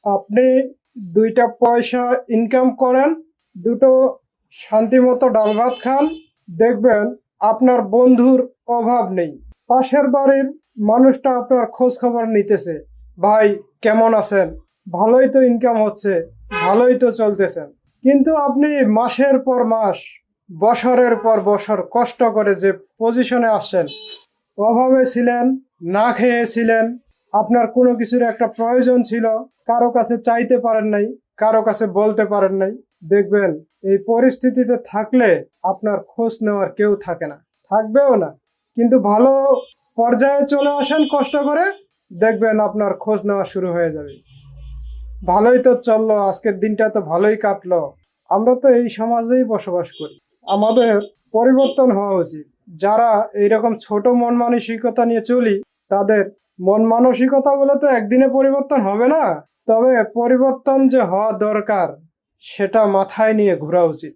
আপনি ২টা পয়সা ইনকাম করেন, দুটো শান্তিমতো ডাল ভাত খান, দেখবেন আপনার বন্ধুর অভাব নেই। পাশের বাড়ির মানুষটা আপনার খোঁজ খবর নিতেছে, ভাই কেমন আছেন, ভালোই তো ইনকাম হচ্ছে, ভালোই তো চলতেছেন। কিন্তু আপনি মাসের পর মাস, বছরের পর বছর কষ্ট করে যে পজিশনে আসছেন, অভাবে ছিলেন, না খেয়েছিলেন, আপনার কোনো কিছুর একটা প্রয়োজন ছিল, কারো কাছে চাইতে পারেন নাই, কারো কাছে বলতে পারেন নাই। দেখবেন এই পরিস্থিতিতে থাকলে আপনার খোঁজ নেওয়ার কেউ থাকে না, থাকবেও না। কিন্তু ভালো পর্যায়ে চলে আসেন কষ্ট করে, দেখবেন আপনার খোঁজ নেওয়া শুরু হয়ে যাবে। ভালোই তো চললো, আজকের দিনটা তো ভালোই কাটলো। আমরা তো এই সমাজেই বসবাস করি, আমাদের পরিবর্তন হওয়া উচিত। যারা এইরকম ছোট মন মানসিকতা নিয়ে চলি, তাদের মন মানসিকতাগুলো তো একদিনে পরিবর্তন হবে না। তবে পরিবর্তন যে হওয়া দরকার, সেটা মাথায় নিয়ে ঘোরা উচিত।